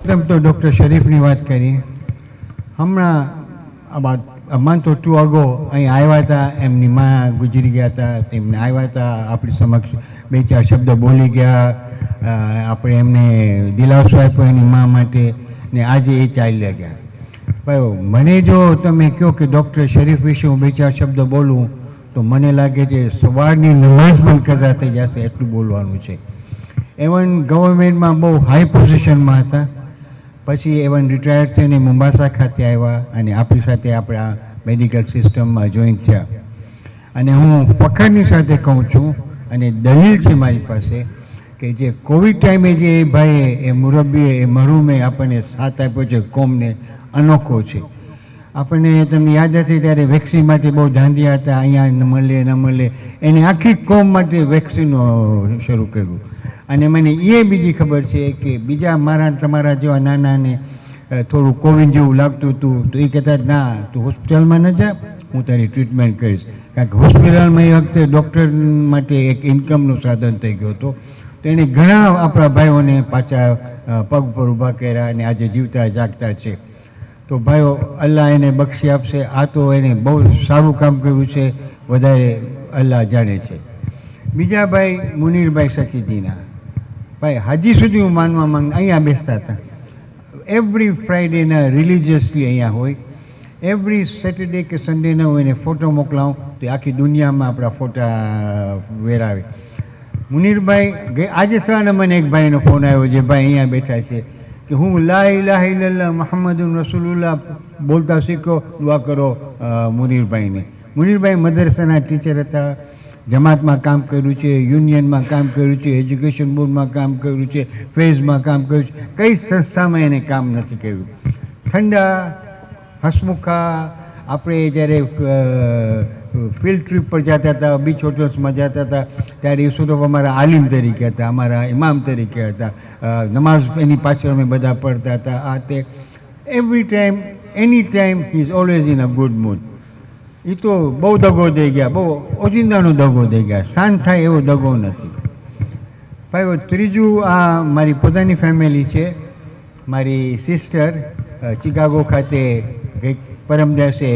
તેમ તો ડૉક્ટર શરીફની વાત કરીએ. હમણાં about a month or two ago અહીં આવ્યા હતા, એમની માં ગુજરી ગયા હતા, તેમને આવ્યા હતા, આપણી સમક્ષ બે ચાર શબ્દ બોલી ગયા, આપણે એમને દિલાસો આપ્યો એની માં માટે, ને આજે એ ચાલ્યા ગયા. ભાઈ મને જો તમે કહો કે ડૉક્ટર શરીફ વિશે હું બે ચાર શબ્દ બોલું તો મને લાગે છે સવારની નમાઝ પણ કઝા થઈ જશે, એટલું બોલવાનું છે. એવન ગવર્મેન્ટમાં બહુ હાઈ પોઝિશનમાં હતા, પછી એવન રિટાયર્ડ થઈને મુંબાસા ખાતે આવ્યા અને આપણી સાથે આપણા મેડિકલ સિસ્ટમમાં જોઈન થયા. અને હું ફખરની સાથે કહું છું અને દલીલ છે મારી પાસે કે જે કોવિડ ટાઈમે જે ભાઈએ એ મુરબ્બીએ એ મરહુમે આપણને સાથ આપ્યો છે કોમને, અનોખો છે. આપણને તમને યાદ હશે ત્યારે વેક્સિન માટે બહુ ધાંધિયા હતા, અહીંયા ન મળે, એને આખી કોમ માટે વેક્સિનો શરૂ કર્યું. અને મને એ બીજી ખબર છે કે બીજા મારા તમારા જેવા નાનાને થોડું કોવિડ જેવું લાગતું હતું તો એ કહેતા ના તું હોસ્પિટલમાં ન જા, હું તારી ટ્રીટમેન્ટ કરીશ. કારણ કે હોસ્પિટલમાં એ વખતે ડૉક્ટર માટે એક ઇન્કમનું સાધન થઈ ગયો હતો. તો એને ઘણા આપણા ભાઈઓને પાછા પગ પર ઊભા કર્યા અને આજે જીવતા જાગતા છે. તો ભાઈઓ અલ્લાહ એને બક્ષી આપશે. આ તો એને બહુ સારું કામ કર્યું છે, વધારે અલ્લાહ જાણે છે. બીજા ભાઈ મુનીરભાઈ સચીજીના ભાઈ હજી સુધી હું માનવા માંગ અહીંયા બેસતા હતા. એવરી ફ્રાઈડેના રિલિજિયસલી અહીંયા હોય, એવરી સેટરડે કે સન્ડેના હું એને ફોટો મોકલાવું તો આખી દુનિયામાં આપણા ફોટા વેરાવે. મુનીરભાઈ આજે સવારના મને એક ભાઈનો ફોન આવ્યો જે ભાઈ અહીંયા બેઠા છે કે હું લા ઇલાહા ઇલ્લલ્લાહ મુહમ્મદુર રસૂલુલ્લાહ બોલતા શીખો, દુઆ કરો મુનીરભાઈને. મુનીરભાઈ મદરસાના ટીચર હતા, જમાતમાં કામ કર્યું છે, યુનિયનમાં કામ કર્યું છે, એજ્યુકેશન બોર્ડમાં કામ કર્યું છે, ફેઝમાં કામ કર્યું છે, કઈ સંસ્થામાં એને કામ નથી કર્યું. ઠંડા હસમુખા આપણે જ્યારે ફિલ્ડ ટ્રીપ પર જતા હતા, બીચ હોટલ્સમાં જતા હતા ત્યારે યુસુફ અમારા આલિમ તરીકે હતા, અમારા ઇમામ તરીકે હતા, નમાઝ એની પાછળ અમે બધા પડતા હતા. આ તે every time any time he is always in a good mood. એ તો બહુ દગો દઈ ગયા, બહુ ઓચિંતાનો દગો દઈ ગયા, શાંત થાય એવો દગો નથી. ભાઈ ત્રીજું આ મારી પોતાની ફેમિલી છે. મારી સિસ્ટર ચિકાગો ખાતે ગઈ પરમ દિવસે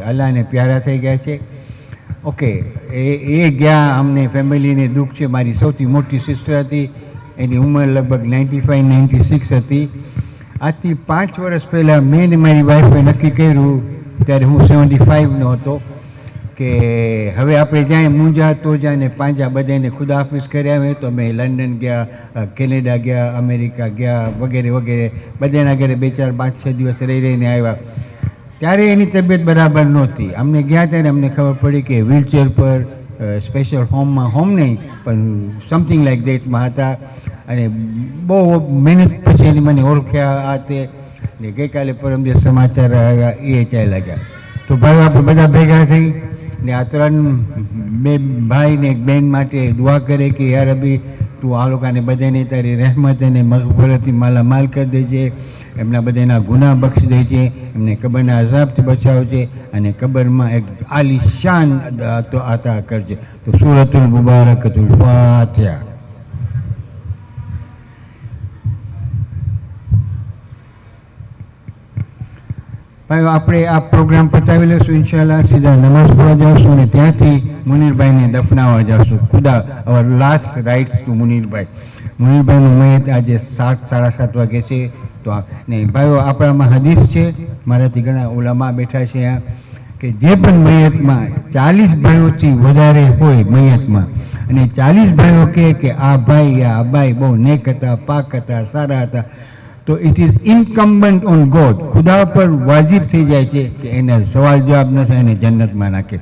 અલ્લાહને પ્યારા થઈ ગયા છે. ઓકે, એ ગયા, અમને ફેમિલીને દુઃખ છે. મારી સૌથી મોટી સિસ્ટર હતી, એની ઉંમર લગભગ 95-96 હતી. આજથી 5 વર્ષ પહેલાં મેં ને મારી વાઈફે નક્કી કર્યું, ત્યારે હું 75નો હતો, કે હવે આપણે જ્યાં મૂંઝા તો ને પાંજા બધાને ખુદાહાફિઝ કર્યા હોય. તો અમે લંડન ગયા, કેનેડા ગયા, અમેરિકા ગયા, વગેરે વગેરે, બધાના ઘરે 2, 4, 5, 6 દિવસ રહીને આવ્યા. ત્યારે એની તબિયત બરાબર નહોતી. અમને ગયા ત્યારે અમને ખબર પડી કે વ્હીલચેર પર સ્પેશિયલ હોમમાં, હોમ નહીં પણ સમથિંગ લાઈક દેટમાં હતા. અને બહુ મહેનત પછી એની મને ઓળખ્યા આ તે, ને ગઈકાલે પરમ દિવસ સમાચાર આવ્યા એ ચાલ્યા ગયા. તો ભાઈ આપણે બધા ભેગા થઈ ને આ 3 બે ભાઈ ને એક બેન માટે દુઆ કરે કે યાર અભી તું આ લોકોને બધાને તારી રહેમત અને મગફરતથી માલામાલ કરી દેજે, એમના બધાના ગુનાહ બક્ષી દેજે, એમને કબરના અઝાબથી બચાવજે અને કબરમાં એક આલિશાન અતા કરજે. તો સૂરતુલ મુબારકતુલ ફાતિહા. ભાઈ આપણે આ પ્રોગ્રામ પતાવી લઈશું ઇન્શાલ્લાહ, સીધા નમાઝ પઢવા જાવશું અને ત્યાંથી મુનીરભાઈને દફનાવવા જાવશું. ખુદા અવર લાસ્ટ રાઇટ્સ ટુ મુનીરભાઈ. મુનીરભાઈનું મયત આજે 7-7:30 વાગે છે. તો ને ભાઈઓ આપણામાં હદીસ છે, મારાથી ઘણા ઉલામા બેઠા છે અહીંયા, કે જે પણ મયતમાં 40 ભાઈઓથી વધારે હોય મયતમાં અને 40 ભાઈઓ કહે કે આ ભાઈ યા આ ભાઈ બહુ નેક હતા, પાક હતા, સારા હતા, તો ઇટ ઇઝ ઇન્કમ્બન્ટ ઓન ગોડ, ખુદા પર વાજિબ થઈ જાય છે કે એને સવાલ જવાબ ન થાય એને જન્નતમાં નાખે.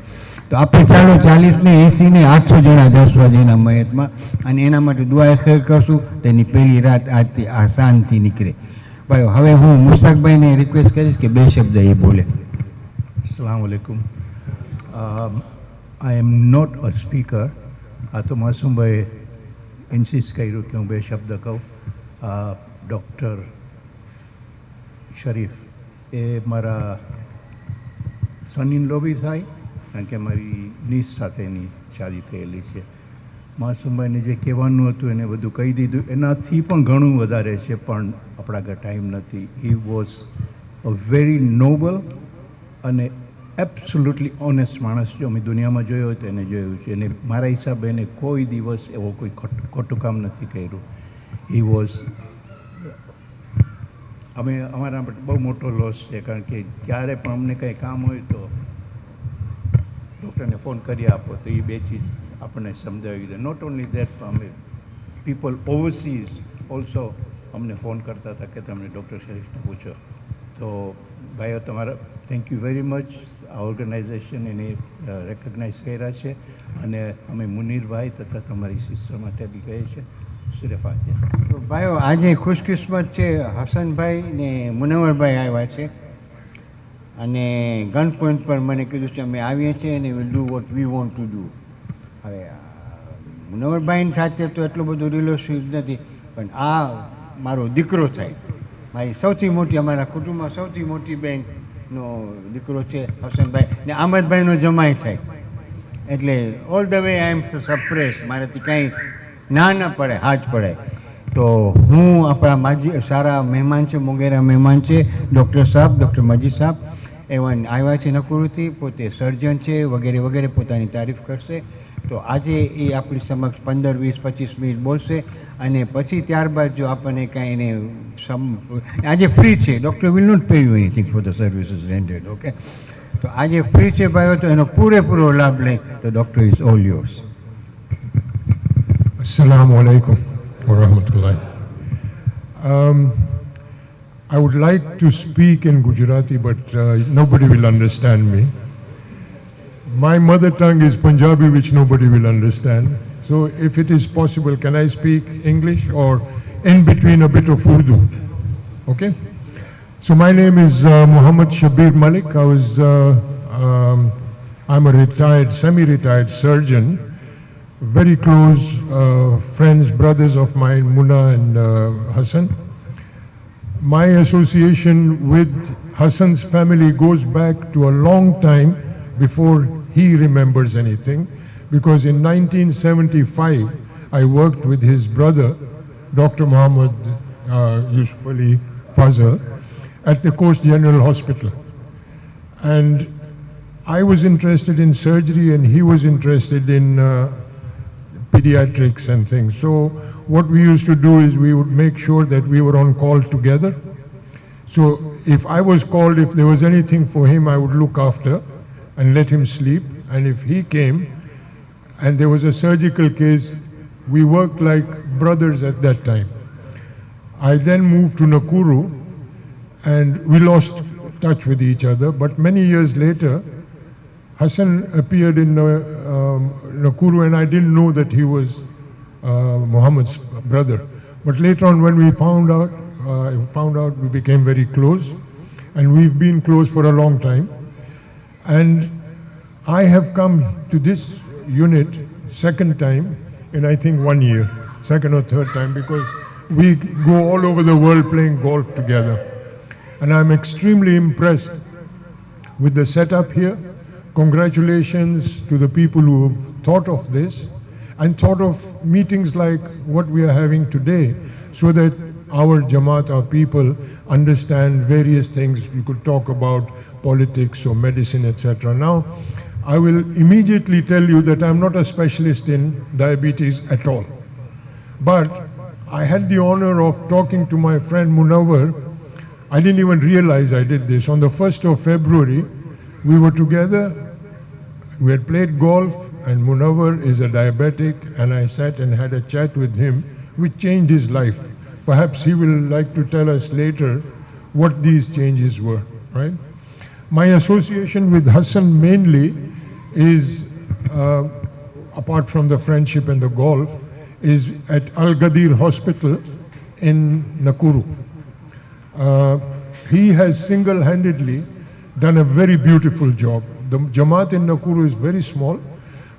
તો આપણે ચાલો 40 ને 80 ને 800 જણા જશું આજે એના મયતમાં, અને એના માટે દુઆ ખૈર કરશું તો એની પહેલી રાત આજથી આસાનથી નીકળે. ભાઈ હવે હું મુસ્તાકભાઈને રિક્વેસ્ટ કરીશ કે 2 શબ્દ એ બોલે. અસ્સલામુ અલૈકુમ. આઈ એમ નોટ અ સ્પીકર. આ તો માસુમભાઈ ઇન્સિસ્ટ કર્યું કે હું 2 શબ્દ કહું. ડૉક્ટર શરીફ એ મારા સન ઇન લો બી થાય, કારણ કે મારી નીસ સાથેની શાદી થયેલી છે. માસુમભાઈને જે કહેવાનું હતું એને બધું કહી દીધું. એનાથી પણ ઘણું વધારે છે, પણ આપણા આગળ ટાઈમ નથી. He was a very noble અને એબ્સોલ્યુટલી ઓનેસ્ટ માણસ. જો અમે દુનિયામાં જોયો હોય તો એને જોયું છે. અને મારા હિસાબે એને કોઈ દિવસ એવો કોઈ ખોટું કામ નથી કર્યું. હી વોઝ અમારા માટે બહુ મોટો લોસ છે, કારણ કે ક્યારે પણ અમને કંઈ કામ હોય તો ડૉક્ટરને ફોન કરી આપો તો એ બે ચીજ આપણને સમજાવી દે. નોટ ઓનલી દેટ, અમે પીપલ ઓવરસીઝ ઓલ્સો અમને ફોન કરતા હતા કે તમે ડૉક્ટર શરીફને પૂછો. તો ભાઈઓ તમારા થેન્ક યુ વેરી મચ. આ ઓર્ગેનાઇઝેશન એને રેકગ્નાઇઝ કર્યા છે અને અમે મુનીરભાઈ તથા તમારી સિસ્ટર માટે બી કહે છે સુરેફાત્યા. તો ભાઈઓ આજે ખુશકિસ્મત છે, હસનભાઈ ને મુનવ્વરભાઈ આવ્યા છે અને ગન પોઈન્ટ પર મને કીધું છે અમે આવીએ છીએ અને will do what we want to do. હવે મુનવ્વરભાઈની સાથે તો એટલું બધું રિલેશન નથી, પણ આ મારો દીકરો થાય, મારી સૌથી મોટી, અમારા કુટુંબમાં સૌથી મોટી બેનનો દીકરો છે હસનભાઈ, ને આમદભાઈનો જમાઈ થાય. એટલે ઓલ ધ વે આઈ એમ સરપ્રેસ, મારાથી કાંઈ ના પડે, હાથ પડે. તો હું આપણા માજી સારા મહેમાન છે, મોગેરા મહેમાન છે, ડૉક્ટર સાહેબ, ડૉક્ટર મજીદ સાહેબ એવન આવ્યા છે નકુરુથી, પોતે સર્જન છે વગેરે વગેરે, પોતાની તારીફ કરશે. તો આજે એ આપણી સમક્ષ 15, 20, 25 મિનિટ બોલશે અને પછી ત્યારબાદ જો આપણને કાંઈ એને આજે ફ્રી છે, doctor will not pay you anything for the services rendered. Okay, તો આજે ફ્રી છે ભાઈઓ, તો એનો પૂરેપૂરો લાભ લે. તો doctor is all yours. Assalamu alaikum wa rahmatullahi. I would like to speak in Gujarati, but nobody will understand me. My mother tongue is Punjabi, which nobody will understand. So if it is possible, can I speak English or in between a bit of Urdu? Okay? So my name is Muhammad Shabir Malik. I'm a retired, semi-retired surgeon. Very close friends, brothers of mine, Munna and Hassan. My association with Hassan's family goes back to a long time before he remembers anything, because in 1975 I worked with his brother, Dr. Muhammad Yusuf Ali Fazal, at the Coast General Hospital. And I was interested in surgery and he was interested in pediatrics and things. So what we used to do is we would make sure that we were on call together. So if I was called, if there was anything for him, I would look after and let him sleep. And if he came and there was a surgical case, we worked like brothers at that time. I then moved to Nakuru and we lost touch with each other. But many years later, Hassan appeared in Nakuru, and I didn't know that he was Muhammad's brother. But later on, when we found out, we became very close, and we've been close for a long time. And I have come to this unit second time in I think 1 year, second or third time, because we go all over the world playing golf together. And I'm extremely impressed with the setup here. Congratulations to the people who have thought of this and thought of meetings like what we are having today, so that our Jamaat, our people, understand various things. We could talk about politics or medicine, etc. Now, I will immediately tell you that I'm not a specialist in diabetes at all. But I had the honor of talking to my friend Munawar. I didn't even realize I did this. On the 1st of February, we were together, we had played golf, and Munawar is a diabetic, and I sat and had a chat with him, which changed his life. Perhaps he will like to tell us later what these changes were, right? My association with Hassan mainly is, apart from the friendship and the golf, is at Al Ghadir Hospital in Nakuru. He has single-handedly done a very beautiful job. The Jamaat in Nakuru is very small,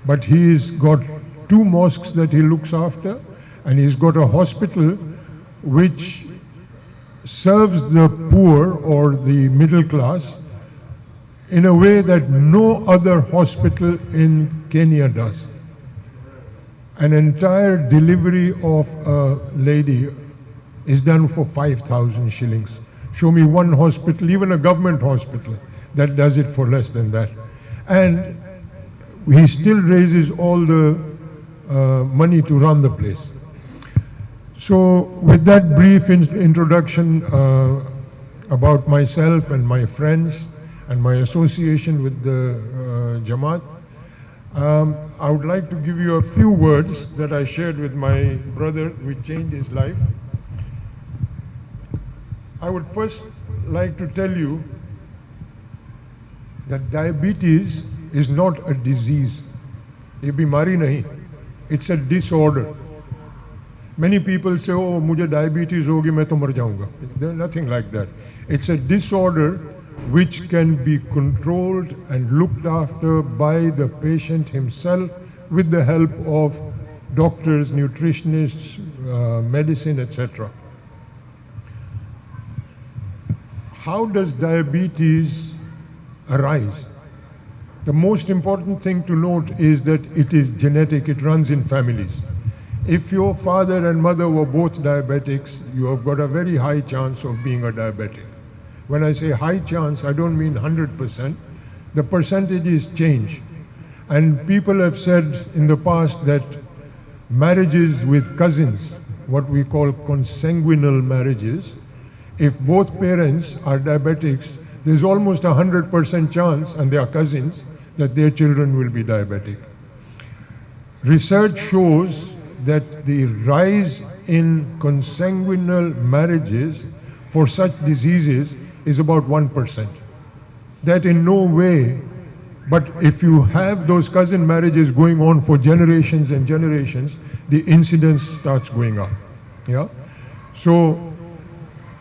but he's got 2 mosques that he looks after, and he's got a hospital which serves the poor or the middle class in a way that no other hospital in Kenya does. An entire delivery of a lady is done for 5,000 shillings. Show me one hospital, even a government hospital, that does it for less than that. And he still raises all the money to run the place. So with that brief introduction about myself and my friends and my association with the Jamaat, I would like to give you a few words that I shared with my brother, which changed his life. I would first like to tell you that diabetes is not a disease. ये बीमारी नहीं. It's a disorder. Many people say, oh, मुझे diabetes होगी, मैं तो मर जाऊंगा. There's nothing like that. It's a disorder which can be controlled and looked after by the patient himself with the help of doctors, nutritionists, medicine, etc. How does diabetes arise? The most important thing to note is that it is genetic, it runs in families. If your father and mother were both diabetics, you have got a very high chance of being a diabetic. When I say high chance, I don't mean 100%. The percentages change. And people have said in the past that marriages with cousins, what we call consanguinal marriages, if both parents are diabetics, there's almost 100% chance, and they are cousins, that their children will be diabetic. Research shows that the rise in consanguinal marriages for such diseases is about 1%. That in no way, but if you have those cousin marriages going on for generations and generations, the incidence starts going up. Yeah? So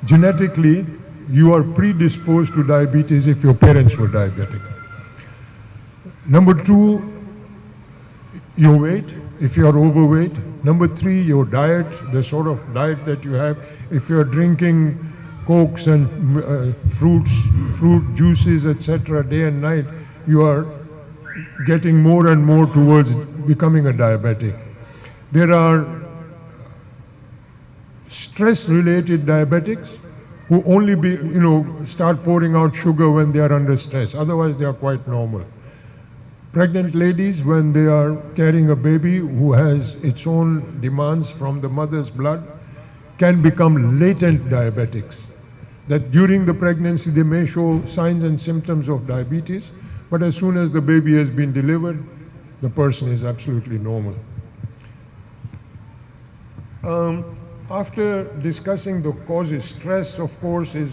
genetically, you are predisposed to diabetes if your parents were diabetic. Number two, your weight, if you are overweight. Number three, your diet, the sort of diet that you have. If you are drinking cokes and fruit juices, etc., day and night, you are getting more and more towards becoming a diabetic. There are stress-related diabetics who only start pouring out sugar when they are under stress. Otherwise, they are quite normal. Pregnant ladies, when they are carrying a baby who has its own demands from the mother's blood, can become latent diabetics. That during the pregnancy they may show signs and symptoms of diabetes, but as soon as the baby has been delivered, the person is absolutely normal. After discussing the causes, stress, of course, is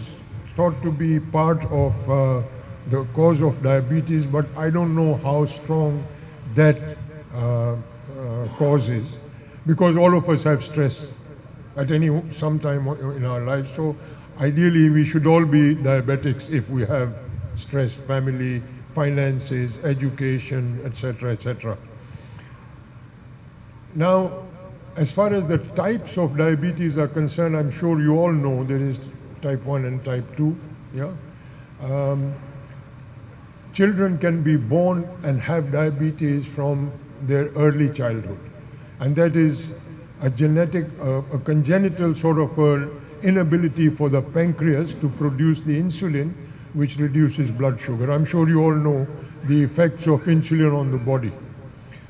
thought to be part of the cause of diabetes, but I don't know how strong that cause is, because all of us have stress at some time in our lives. So ideally, we should all be diabetics if we have stress, family, finances, education, etc., etc. Now, as far as the types of diabetes are concerned, I'm sure you all know there is type 1 and type 2. Yeah? Children can be born and have diabetes from their early childhood. And that is a congenital sort of inability for the pancreas to produce the insulin, which reduces blood sugar. I'm sure you all know the effects of insulin on the body.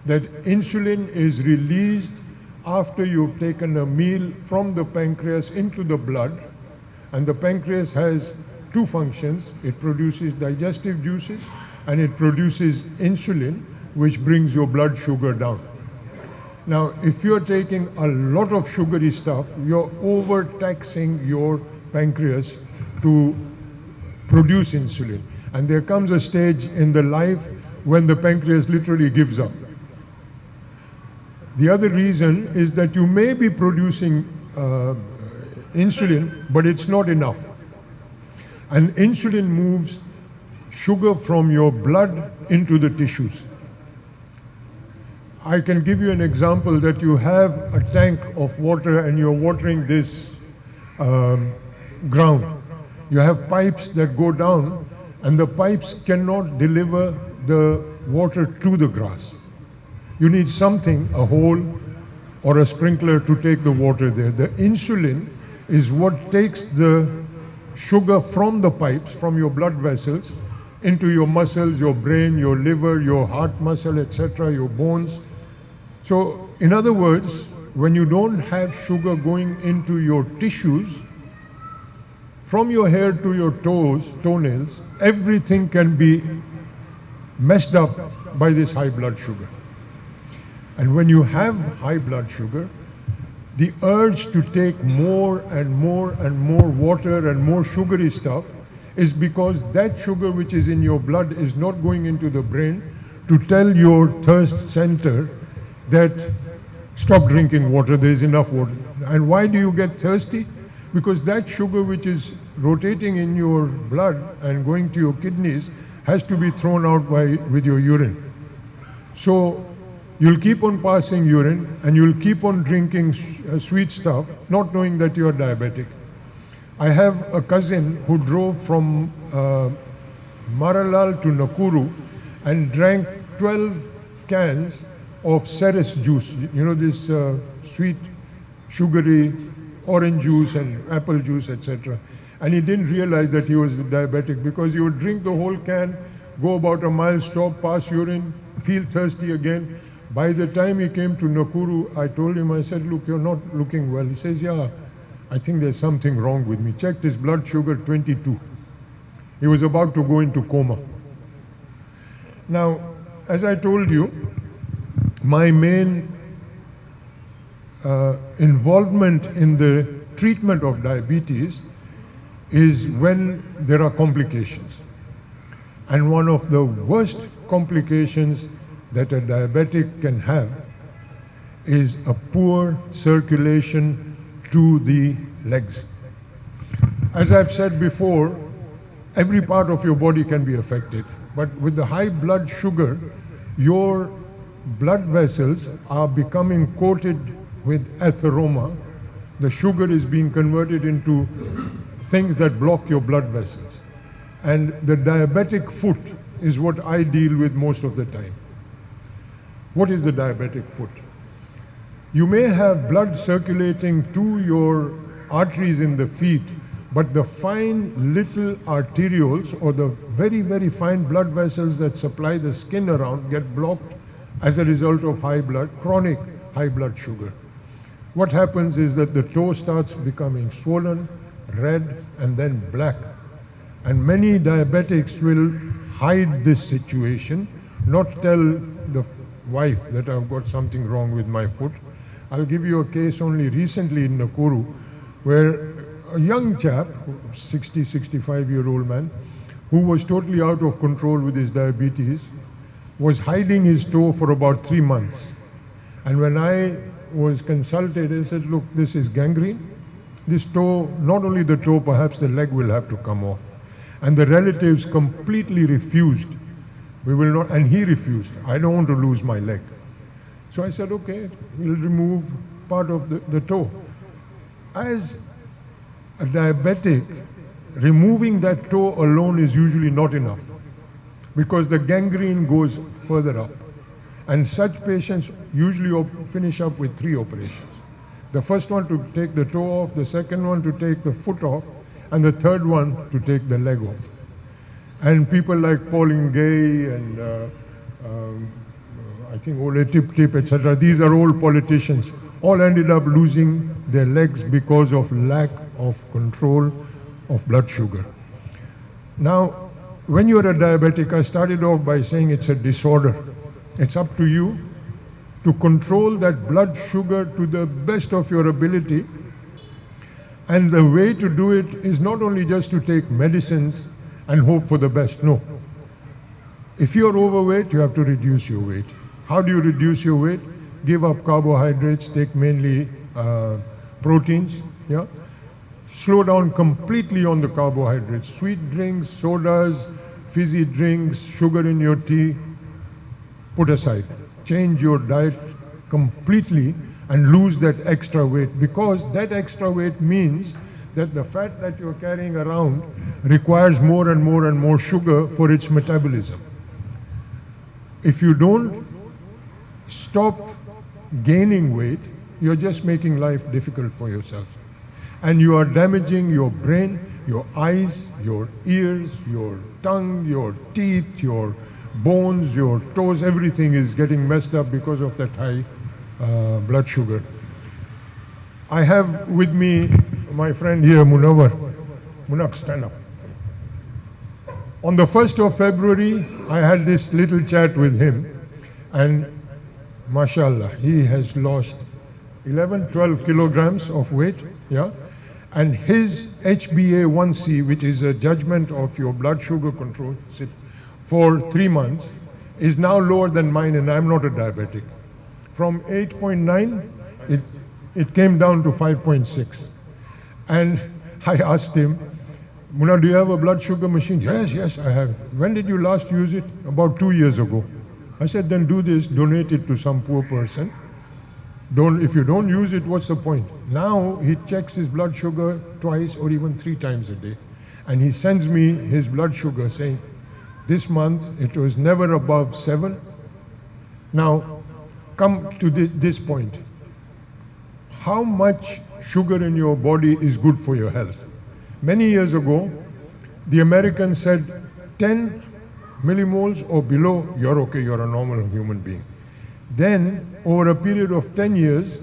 That insulin is released after you've taken a meal from the pancreas into the blood, and the pancreas has two functions. It produces digestive juices and it produces insulin, which brings your blood sugar down. Now, if you're taking a lot of sugary stuff, you're overtaxing your pancreas to produce insulin. And there comes a stage in the life when the pancreas literally gives up. The other reason is that you may be producing insulin, but it's not enough. And insulin moves sugar from your blood into the tissues. I can give you an example that you have a tank of water and you're watering this ground. You have pipes that go down, and the pipes cannot deliver the water to the grass. You need something, a hole, or a sprinkler to take the water there. The insulin is what takes the sugar from the pipes, from your blood vessels, into your muscles, your brain, your liver, your heart muscle, etc., your bones. So, in other words, when you don't have sugar going into your tissues, from your hair to your toenails, everything can be messed up by this high blood sugar. And when you have high blood sugar, the urge to take more and more and more water and more sugary stuff is because that sugar which is in your blood is not going into the brain to tell your thirst center that stop drinking water, there is enough water. And why do you get thirsty? Because that sugar which is rotating in your blood and going to your kidneys has to be thrown out with your urine. So you'll keep on passing urine and you'll keep on drinking sweet stuff, not knowing that you're diabetic. I have a cousin who drove from Maralal to Nakuru and drank 12 cans of Ceres juice, you know, this sweet, sugary orange juice and apple juice, etc. And he didn't realize that he was diabetic because he would drink the whole can, go about a mile, stop, pass urine, feel thirsty again. By the time he came to Nakuru, I told him, I said, look, you're not looking well. He says, yeah, I think there's something wrong with me. Checked his blood sugar, 22. He was about to go into coma. Now, as I told you, my main involvement in the treatment of diabetes is when there are complications. And one of the worst complications that a diabetic can have is a poor circulation to the legs. As I've said before, every part of your body can be affected, but with the high blood sugar, your blood vessels are becoming coated with atheroma. The sugar is being converted into things that block your blood vessels. And the diabetic foot is what I deal with most of the time. What is the diabetic foot? You may have blood circulating to your arteries in the feet, but the fine little arterioles or the very, very fine blood vessels that supply the skin around get blocked as a result of chronic high blood sugar. What happens is that the toe starts becoming swollen, red, and then black. And many diabetics will hide this situation, not tell the wife that I've got something wrong with my foot. I'll give you a case only recently in Nakuru, where a young chap, 60, 65-year-old man, who was totally out of control with his diabetes, was hiding his toe for about 3 months. And when I was consulted, I said, look, this is gangrene. This toe, not only the toe, perhaps the leg will have to come off. And the relatives completely refused. We will not, and he refused. I don't want to lose my leg. So I said, okay, we'll remove part of the toe. As a diabetic, removing that toe alone is usually not enough because the gangrene goes further up. And such patients usually finish up with 3 operations. The first one to take the toe off, the second one to take the foot off, and the third one to take the leg off. And people like Pauline Gay and I think Ole Tip Tip, etc., these are all politicians, all ended up losing their legs because of lack of control of blood sugar. Now, when you're a diabetic, I started off by saying it's a disorder. It's up to you to control that blood sugar to the best of your ability. And the way to do it is not only just to take medicines and hope for the best. No. If you're overweight, you have to reduce your weight. How do you reduce your weight? Give up carbohydrates, take mainly proteins. Yeah. Slow down completely on the carbohydrates. Sweet drinks, sodas, fizzy drinks, sugar in your tea, put aside. Change your diet completely and lose that extra weight, because that extra weight means that the fat that you're carrying around requires more and more and more sugar for its metabolism. If you don't stop gaining weight, you're just making life difficult for yourself. And you are damaging your brain, your eyes, your ears, your tongue, your teeth, your bones, your toes, everything is getting messed up because of that high blood sugar. I have with me my friend here, Munawar. Munawar, stand up. On the 1st of February, I had this little chat with him, and mashallah, he has lost 11, 12 kilograms of weight, yeah? And his HbA1c, which is a judgment of your blood sugar control, for 3 months, is now lower than mine, and I'm not a diabetic. From 8.9, it came down to 5.6. And I asked him, Muna, do you have a blood sugar machine? Yes, I have. When did you last use it? About 2 years ago. I said, then do this, donate it to some poor person. If you don't use it, what's the point? Now he checks his blood sugar twice or even 3 times a day. And he sends me his blood sugar saying, this month it was never above 7. Now, come to this point. How much sugar in your body is good for your health? Many years ago, the Americans said 10 millimoles or below, you're okay, you're a normal human being. Then, over a period of 10 years,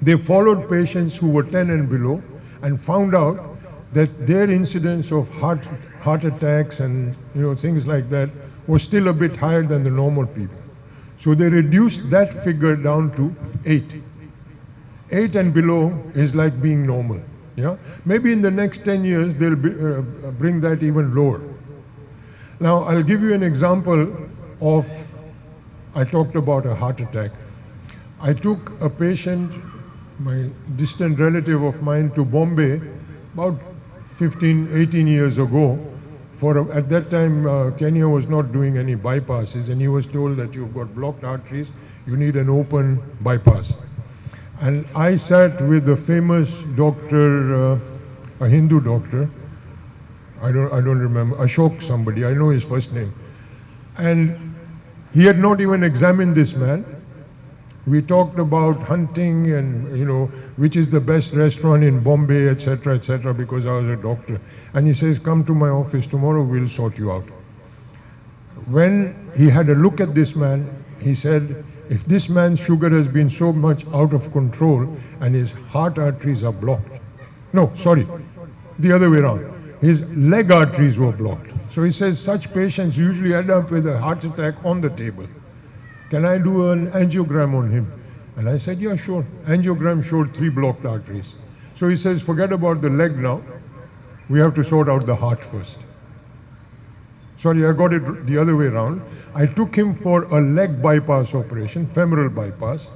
they followed patients who were 10 and below and found out that their incidence of heart attacks and things like that was still a bit higher than the normal people. So they reduced that figure down to 8. 8 and below is like being normal. Yeah? Maybe in the next 10 years they'll bring that even lower. Now I'll give you an example of, I talked about a heart attack. I took a patient, my distant relative of mine, to Bombay about 15, 18 years ago. At that time, Kenya was not doing any bypasses, and he was told that you've got blocked arteries, you need an open bypass. And I sat with a famous doctor, a Hindu doctor, I don't remember, Ashok somebody, I know his first name. And he had not even examined this man. We talked about hunting and, which is the best restaurant in Bombay, etc., because I was a doctor. And he says, come to my office tomorrow, we'll sort you out. When he had a look at this man, he said, if this man's sugar has been so much out of control and his heart arteries are blocked. No, sorry, the other way around. His leg arteries were blocked. So he says such patients usually end up with a heart attack on the table. Can I do an angiogram on him? And I said, yeah, sure. Angiogram showed 3 blocked arteries. So he says, forget about the leg now. We have to sort out the heart first. Sorry, I got it the other way around. I took him for a leg bypass operation, femoral bypass,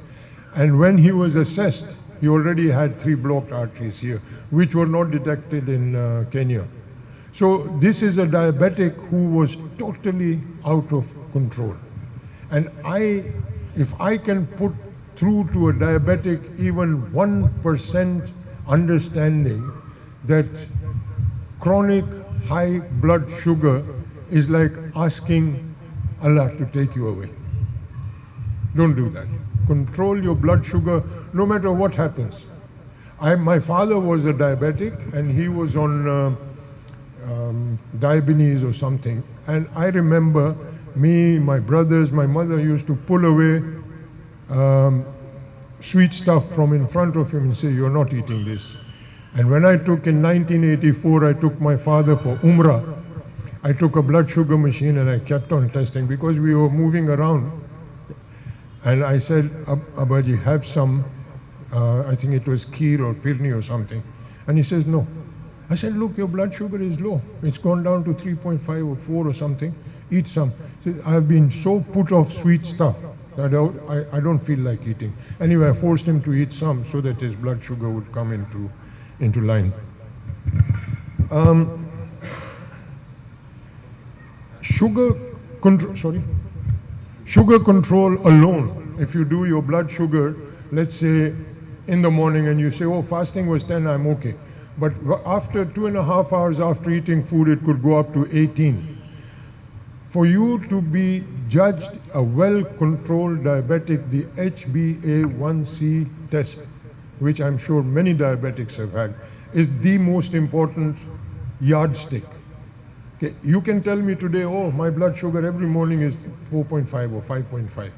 and when he was assessed, he already had 3 blocked arteries here, which were not detected in Kenya. So this is a diabetic who was totally out of control. And if I can put through to a diabetic even 1% understanding that chronic high blood sugar is like asking Allah to take you away. Don't do that. Control your blood sugar no matter what happens. My father was a diabetic and he was on diabetes or something. And I remember me, my brothers, my mother used to pull away sweet stuff from in front of him and say, you're not eating this. And when I took in 1984, I took my father for Umrah. I took a blood sugar machine and I kept on testing because we were moving around. And I said, Abaji, have some, I think it was kheer or firni or something. And he says, no. I said, look, your blood sugar is low. It's gone down to 3.5 or 4 or something. Eat some. He said, I've been so put off sweet stuff that I don't feel like eating. Anyway, I forced him to eat some so that his blood sugar would come into line. Sugar control alone, if you do your blood sugar, let's say in the morning and you say, oh, fasting was 10, I'm okay. But after 2.5 hours after eating food, it could go up to 18. For you to be judged a well-controlled diabetic, the HbA1c test, which I'm sure many diabetics have had, is the most important yardstick. Okay, you can tell me today, oh, my blood sugar every morning is 4.5 or 5.5.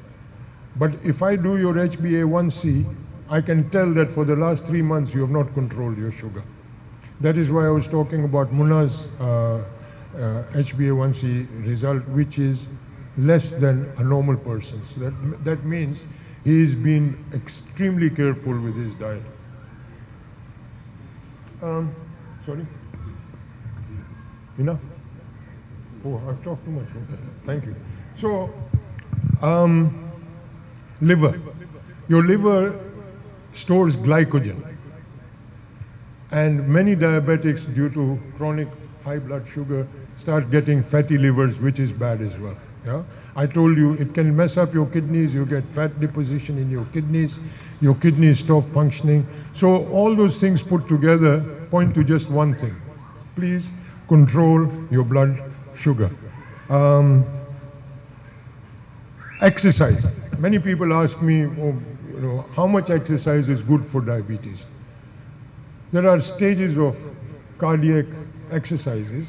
But if I do your HbA1c, I can tell that for the last 3 months you have not controlled your sugar. That is why I was talking about Munna's HbA1c result, which is less than a normal person's. So that means he is being extremely careful with his diet. Sorry? Enough? Oh, I've talked too much. Okay. Thank you. So, liver. Your liver stores glycogen. And many diabetics, due to chronic high blood sugar, start getting fatty livers, which is bad as well. Yeah? I told you it can mess up your kidneys, you get fat deposition in your kidneys stop functioning. So all those things put together point to just one thing. Please control your blood sugar. Exercise. Many people ask me, how much exercise is good for diabetes? There are stages of cardiac exercises,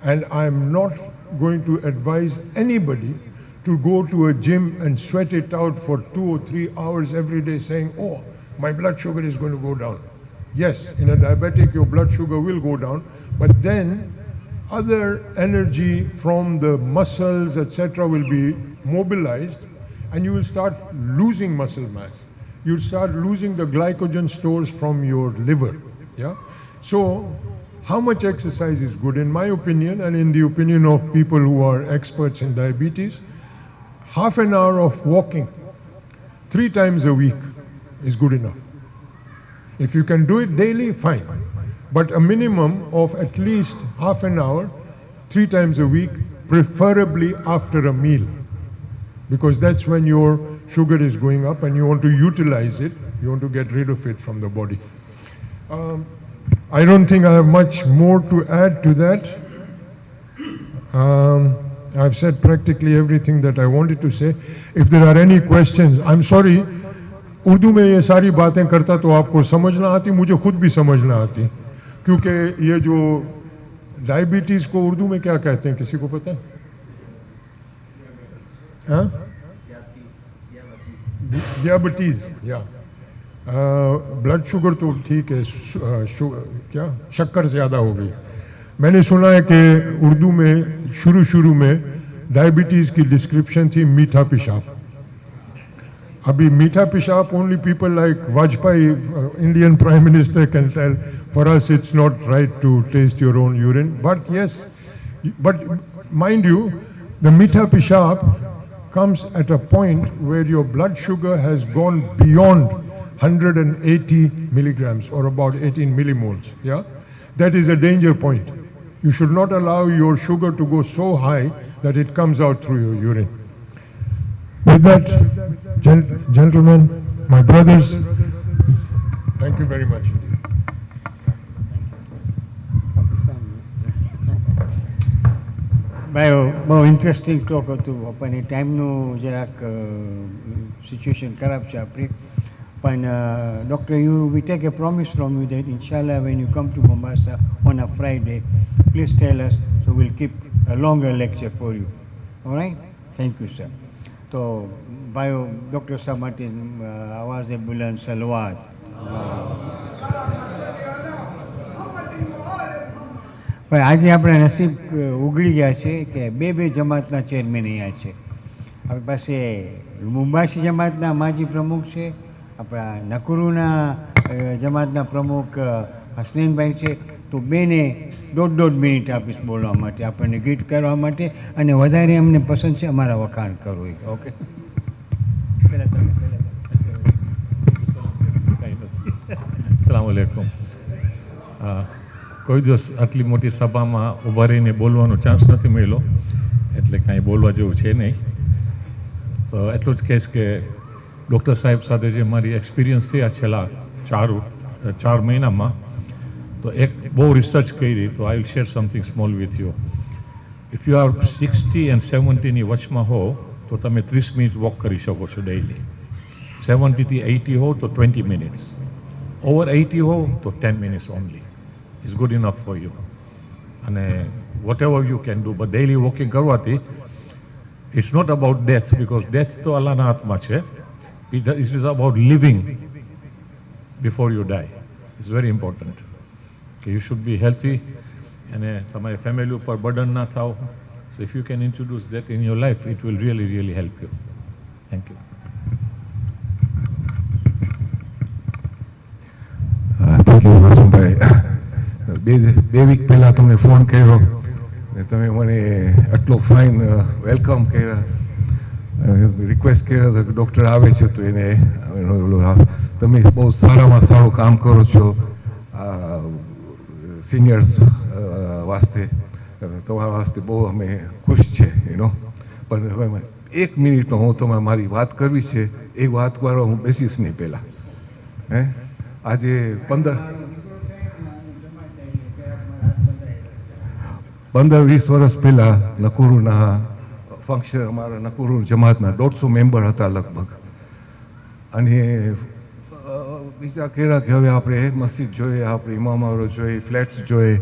and I'm not going to advise anybody to go to a gym and sweat it out for 2 or 3 hours every day saying, oh, my blood sugar is going to go down. Yes, in a diabetic, your blood sugar will go down, but then other energy from the muscles, etc., will be mobilized, and you will start losing muscle mass. You'll start losing the glycogen stores from your liver. Yeah? So, how much exercise is good? In my opinion, and in the opinion of people who are experts in diabetes, half an hour of walking 3 times a week is good enough. If you can do it daily, fine. But a minimum of at least half an hour, 3 times a week, preferably after a meal. Because that's when your sugar is going up and you want to utilize it, you want to get rid of it from the body. I don't think I have much more to add to that. I've said practically everything that I wanted to say. If there are any questions, I'm sorry, Urdu में ये सारी बातें करता तो आपको समझ ना आती, मुझे खुद भी समझ ना आती, क्योंकि ये जो डायबिटीज़ को उर्दू में क्या कहते हैं, किसी को पता है? हाँ? डियाबिटीज़, या ब्लड शुगर तो ठीक है, क्या शक्कर ज़्यादा हो गई. मैंने सुना है कि उर्दू में शुरू में डायबिटीज़ की डिस्क्रिप्शन थी मीठा पेशाब. अभी मीठा पेशाब only people like Vajpayee, Indian prime minister, can tell. For us it's not right to taste your own urine, but yes, but mind you, the मीठा पेशाब comes at a point where your blood sugar has gone beyond 180 milligrams or about 18 millimoles. Yeah, that is a danger point. You should not allow your sugar to go so high that it comes out through your urine. With that, gentlemen, my brothers, thank you very much indeed. ભાઈ બહુ interesting talk હતું, પણ એ ટાઈમનું જરાક situation ખરાબ છે આપણી. પણ doctor, we take a promise from you that inshallah when you come to Mombasa on a Friday, please tell us, so we'll keep a longer lecture for you. All right? Thank you, sir. તો ભાઈઓ, doctor સાહેબ માટે આવાઝે બુલંદ સલવાત. પણ આજે આપણા નસીબ ઉગડી ગયા છે કે બે જમાતના ચેરમેન અહીંયા છે. આપણી પાસે મુંબાસી જમાતના માજી પ્રમુખ છે, આપણા નકરુના જમાતના પ્રમુખ હસનૈનભાઈ છે. તો બેને 1.5 મિનિટ આપીશ બોલવા માટે, આપણને ગીત કરવા માટે, અને વધારે અમને પસંદ છે અમારા વખાણ કરવું. ઓકે, અસલામ વાલેકુમ. કોઈ દિવસ આટલી મોટી સભામાં ઊભા રહીને બોલવાનો ચાન્સ નથી મળ્યો, એટલે કાંઈ બોલવા જેવું છે નહીં. તો એટલું જ કહીશ કે ડૉક્ટર સાહેબ સાથે જે મારી એક્સપિરિયન્સ છે આ છેલ્લા 4 મહિનામાં, તો એક બહુ રિસર્ચ કરી, તો I will share something small with you. If you are 60 and 70ની વચમાં હો તો તમે 30 મિનિટ વોક કરી શકો છો ડેઇલી. 70 થી 80 હો તો 20 મિનિટ્સ, ઓવર 80 હો તો 10 minutes only is good enough for you. અને whatever you can do, but daily walking કરવાથી it's not about death, because death તો અલ્લાહના હાથમાં છે. It is about living before you die. It's very important કે you should be healthy અને તમારી family ઉપર બર્ડન ના થાવ. So if you can introduce that in your life, it will really help you. Thank you. Thank you માસુમભાઈ. બે week પહેલાં તમને phone કર્યો ને તમે મને આટલો ફાઇન વેલકમ કર્યા, રિક્વેસ્ટ કર્યા હતો કે ડૉક્ટર આવે છે તો એને તમે બહુ સારામાં સારું કામ કરો છો સિનિયર્સ વાસ્તે, તમારા વાસ્તે બહુ અમે ખુશ છે પણ હવે 1 મિનિટમાં હું તમારે મારી વાત કરવી છે. એ વાત કરવા હું બેસીશ નહીં પહેલાં. આજે 15-20 વર્ષ પહેલાં નકુરુના ફંક્શન, અમારા નકુરુ જમાતના 150 મેમ્બર હતા લગભગ. અને બીજા કહેતા કે હવે આપણે મસ્જિદ જોઈએ, આપણે ઇમામારો જોઈએ, ફ્લેટ્સ જોઈએ.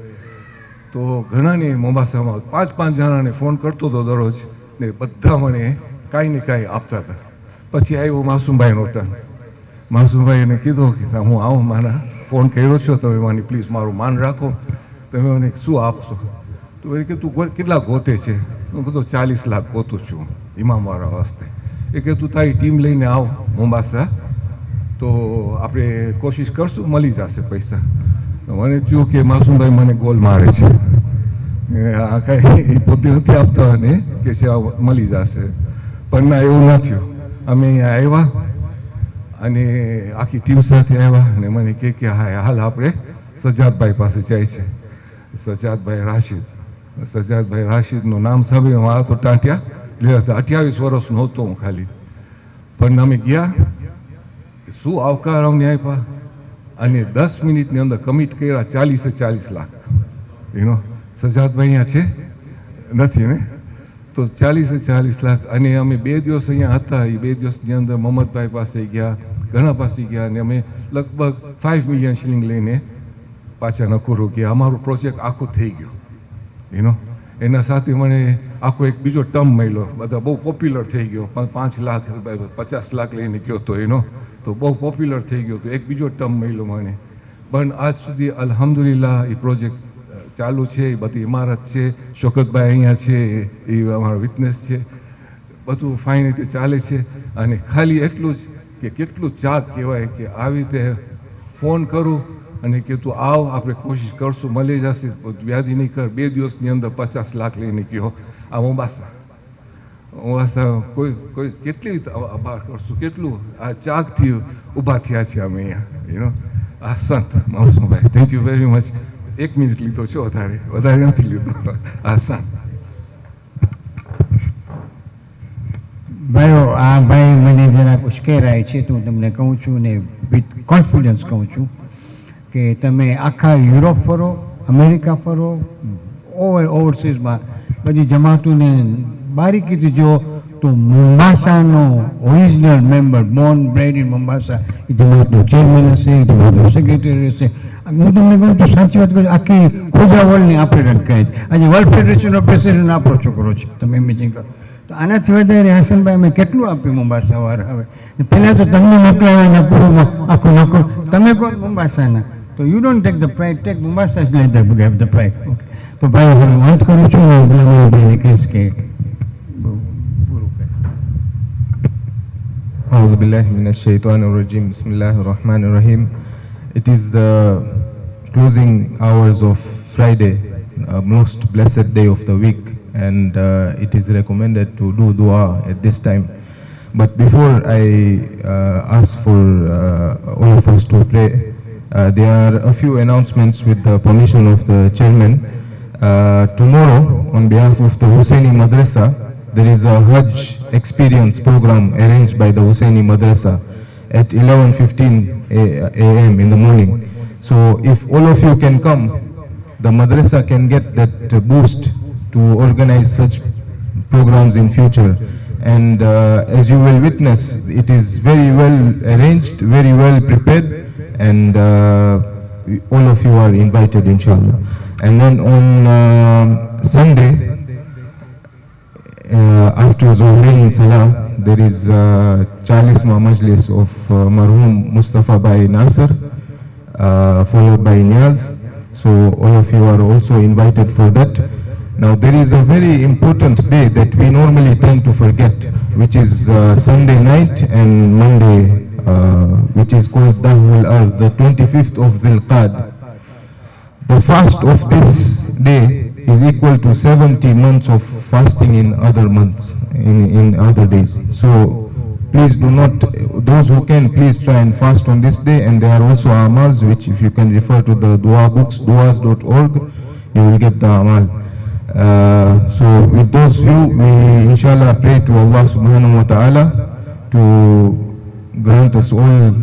તો ઘણાને મોમ્બાસામાં 5-5 જણાને ફોન કરતો હતો દરરોજ ને બધા મને કાંઈ ને કાંઈ આપતા હતા. પછી આવ્યો માસુમભાઈનો ટર્ન. માસુમભાઈને કીધું કે હું આવું, મારા ફોન કર્યો છો તમે મને પ્લીઝ મારું માન રાખો, તમે મને શું આપશો? તો એ કે તું કેટલા ગોતે છે? હું કીધું 40 લાખ ગોતું છું ઇમામવાળા વાસ્તે. એ કે તું તારી ટીમ લઈને આવ મોમ્બાસા તો આપણે કોશિશ કરશું, મળી જશે પૈસા. મને થયું કે માસુમભાઈ મને ગોલ મારે છે, આ કાંઈ પોતે નથી આપતા અને કે છે મળી જશે. પણ ના, એવું ન થયું. અમે અહીંયા આવ્યા અને આખી ટીમ સાથે આવ્યા અને મને કહે કે હા હાલ આપણે સજાદભાઈ પાસે જાય છે. સજાદભાઈ રાશિદનું નામ સાંભળીને મારા તો ટાંટ્યા. 28 વર્ષનો હતો હું ખાલી. પણ અમે ગયા, શું આવકાર અમને આપ્યા અને 10 મિનિટની અંદર કમિટ કર્યા 40 લાખ. સજાદભાઈ અહીંયા છે નથી ને? તો 40 લાખ. અને અમે 2 દિવસ અહીંયા હતા. એ 2 દિવસની અંદર મોહમ્મદભાઈ પાસે ગયા, ઘણા પાસે ગયા અને અમે લગભગ 5 મિલિયન શિલિંગ લઈને પાછા નકુરુ ગયા. અમારો પ્રોજેક્ટ આખો થઈ ગયો. એના સાથે મને આખો એક બીજો ટર્મ મળ્યો, બધા બહુ પોપ્યુલર થઈ ગયો. 5 લાખ 50 લાખ લઈને ગયો તો તો બહુ પોપ્યુલર થઈ ગયો. તો એક બીજો ટર્મ મળ્યો મને. પણ આજ સુધી અલ્હમ્દુલિલ્લાહ એ પ્રોજેક્ટ ચાલુ છે. એ બધી ઇમારત છે, શોકતભાઈ અહીંયા છે, એ અમારો વિટનેસ છે. બધું ફાઇન રીતે ચાલે છે. અને ખાલી એટલું જ કે કેટલું ચાક કહેવાય કે આવી રીતે ફોન કરું અને કે તું આવ, આપણે કોશિશ કરશું, મળી જશે, વ્યાધિ નહીં કર. 2 દિવસની અંદર 50 લાખ લઈને ગયો આ મોમ્બાસા. કોઈ કેટલી આભાર કરશું, કેટલું આ ચાકથી ઊભા થયા છે અમે અહીંયા. આ સંત માસુમભાઈ, thank you very much. 1 minute લીધો છો, વધારે નથી લીધો. આ સંત ભાઈઓ, આ ભાઈ મને જરાક ઉશ્કેરાય છે, તો હું તમને કહું છું ને વિથ કોન્ફિડન્સ કહું છું કે તમે આખા યુરોપ ફરો, અમેરિકા ફરો, ઓવરસીઝમાં બધી જમાતોને બારીકીથી જો તો મોમ્બાસાનો original member, born bred in Mombasa, એ જમાતનો ચેરમેન હશે, એ જમાતનો સેક્રેટરી હશે. હું તમને કહું તો સાચી વાત કરું, આખી ખોજા વર્લ્ડની આપણે રન કરે છે. આજે વર્લ્ડ ફેડરેશન ઓફ પ્રેસિડેન્ટ આપણો છોકરો છે, તમે ઇમેજિન કરો. તો આનાથી વધારે હસનભાઈ અમે કેટલું આપ્યું મોમ્બાસા વાળા. હવે પહેલાં તો તમને મોકલાવ્યા નકુરુમાં, આખું નકુર તમે કોણ મોમ્બાસાના? તો you don't take the pride, take Mombasa let the gave the pride. Okay, તો ભાઈ હું વાત કરું છું, હું ગુલામભાઈને કહીશ કે પૂરું કરે. أعوذ بالله من الشيطان الرجيم بسم الله الرحمن الرحيم. It is the closing hours of Friday, most blessed day of the week, and it is recommended to do dua at this time. But before I ask for all of us to pray, there are a few announcements with the permission of the chairman. Tomorrow, on behalf of the Hussaini Madrasa, there is a Hajj experience program arranged by the Hussaini Madrasa at 11:15 a.m. in the morning. So if all of you can come, the madrasa can get that boost to organize such programs in future. and as you will witness, it is very well arranged, very well prepared, and all of you are invited, inshallah. And then on Sunday, after Zuhri Salah, there is Chalisma Majlis of Marhum Mustafa Bhai Nasir, followed by Niyaz. So all of you are also invited for that. Now there is a very important day that we normally tend to forget, which is Sunday night and Monday, which is called Dahul Ard, the 25th of Dhul Qad. The fast of this day is equal to 70 months of fasting in other months, in other days. So please do not, those who can, please try and fast on this day. And there are also amals, which if you can refer to the dua books, duas.org, you will get the amal. So with those few, we inshallah pray to Allah subhanahu wa ta'ala to grant us all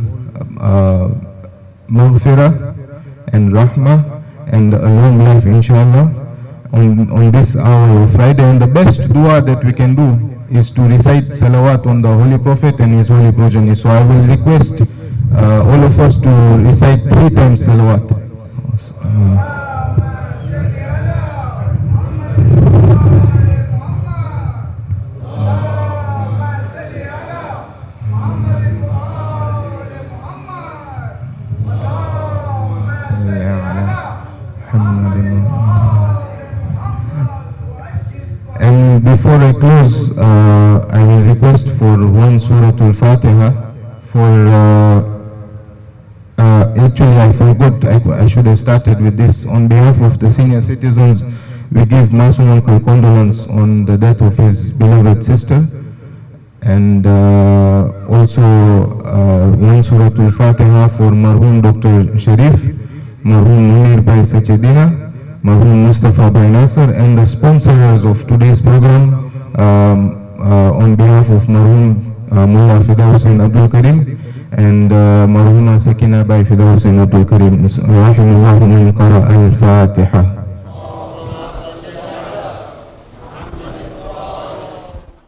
maghfirah and rahmah and a long life inshallah on this hour of Friday. And the best dua that we can do is to recite salawat on the Holy Prophet and his holy progeny. So I will request all of us to recite 3 times salawat. And before I close, I will request for one Surah Al-Fatiha actually I forgot, I should have started with this. On behalf of the senior citizens, we give Masoom Uncle condolence on the death of his beloved sister. And also one Surah Al-Fatiha for Marhum Dr. Sharif, Marhum Munir Bhai Sachedina, Marhum Mustafa Bhai Nasir, and the sponsors of today's program, on behalf of Marhum Mullah Fida Hussain Abdul Karim and Marhuma Sakina Bhai Fida Hussain Abdul Karim. Rahimullahu man qara al-Fatiha.